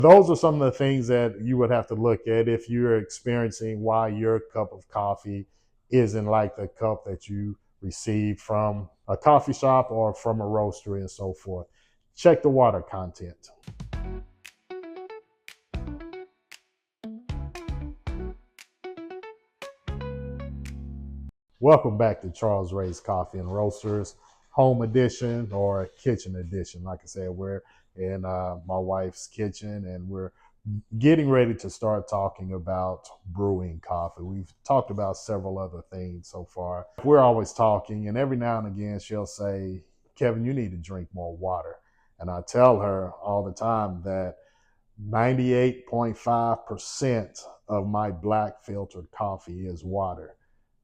Those are some of the things that you would have to look at if you're experiencing why your cup of coffee isn't like the cup that you receive from a coffee shop or from a roastery and so forth. Check the water content. Welcome back to Charles Ray's Coffee and Roasters, home edition or kitchen edition. Like I said, we're in my wife's kitchen and we're getting ready to start talking about brewing coffee. We've talked about several other things so far. We're always talking, and every now and again she'll say, Kevin, you need to drink more water. And I tell her all the time that 98.5% of my black filtered coffee is water.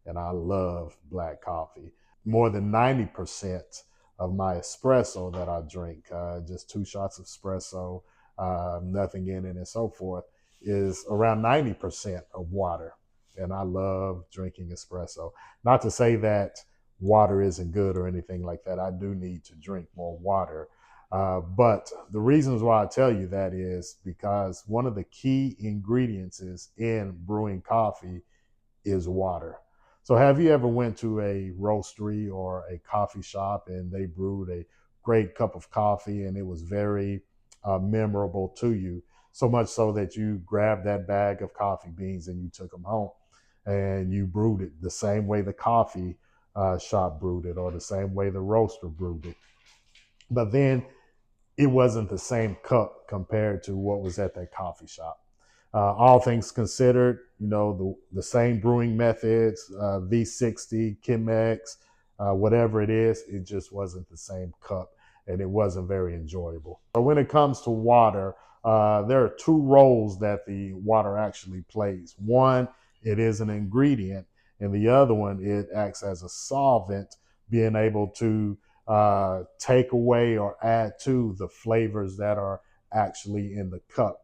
And I love black coffee. More than 90% of my espresso that I drink, just 2 shots of espresso, nothing in it and so forth, is around 90% of water. And I love drinking espresso. Not to say that water isn't good or anything like that. I do need to drink more water. But the reasons why I tell you that is because one of the key ingredients is in brewing coffee is water. So have you ever went to a roastery or a coffee shop and they brewed a great cup of coffee and it was very memorable to you, so much so that you grabbed that bag of coffee beans and you took them home and you brewed it the same way the coffee shop brewed it or the same way the roaster brewed it. But then it wasn't the same cup compared to what was at that coffee shop. All things considered, the same brewing methods, V60, Chemex, whatever it is, it just wasn't the same cup and it wasn't very enjoyable. So when it comes to water, there are 2 roles that the water actually plays. One, it is an ingredient, and the other one, it acts as a solvent, being able to take away or add to the flavors that are actually in the cup.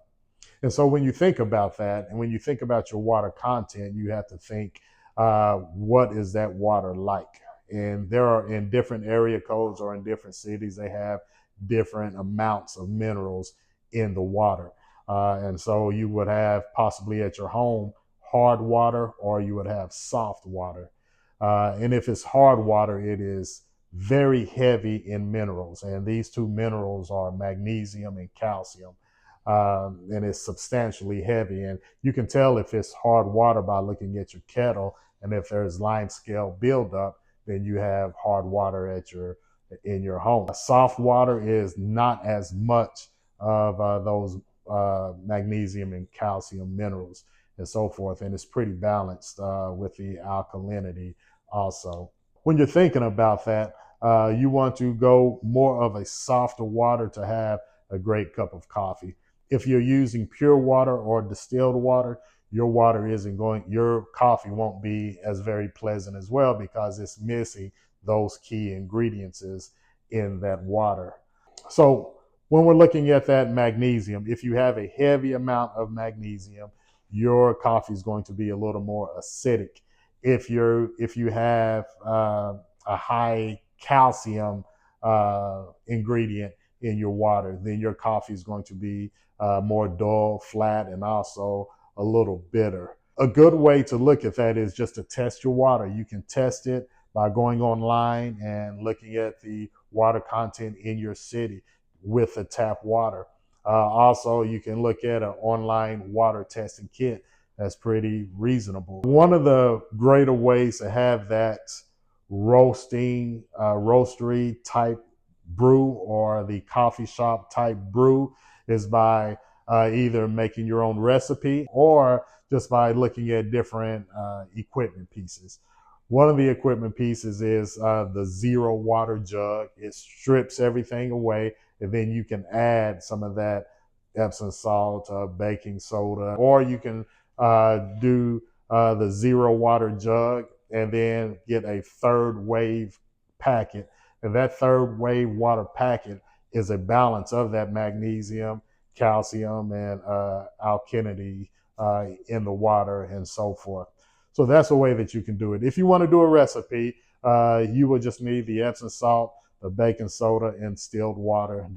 And so when you think about that, and when you think about your water content, you have to think, what is that water like? And there are, in different area codes or in different cities, they have different amounts of minerals in the water. And so you would have possibly at your home hard water, or you would have soft water. And if it's hard water, it is very heavy in minerals. And these 2 minerals are magnesium and calcium. And it's substantially heavy. And you can tell if it's hard water by looking at your kettle. And if there's lime scale buildup, then you have hard water in your home. Soft water is not as much of those magnesium and calcium minerals and so forth. And it's pretty balanced with the alkalinity also. When you're thinking about that, you want to go more of a softer water to have a great cup of coffee. If you're using pure water or distilled water, your coffee won't be as very pleasant as well because it's missing those key ingredients in that water. So when we're looking at that magnesium, if you have a heavy amount of magnesium, your coffee is going to be a little more acidic. If you have a high calcium ingredient in your water, then your coffee is going to be more dull, flat, and also a little bitter. A good way to look at that is just to test your water. You can test it by going online and looking at the water content in your city with the tap water. Also, you can look at an online water testing kit. That's pretty reasonable. One of the greater ways to have that roastery type brew or the coffee shop type brew is by either making your own recipe or just by looking at different equipment pieces. One of the equipment pieces is the zero water jug. It strips everything away, and then you can add some of that Epsom salt, baking soda, or you can do the zero water jug and then get a third wave packet. And that third wave water packet is a balance of that magnesium, calcium, and alkalinity in the water and so forth. So that's a way that you can do it. If you want to do a recipe, you will just need the Epsom salt, the baking soda, and distilled water,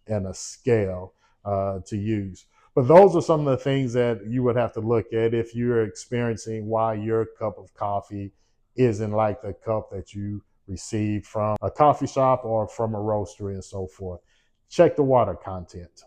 and a scale. to use. But those are some of the things that you would have to look at if you're experiencing why your cup of coffee isn't like the cup that you received from a coffee shop or from a roastery and so forth. Check the water content.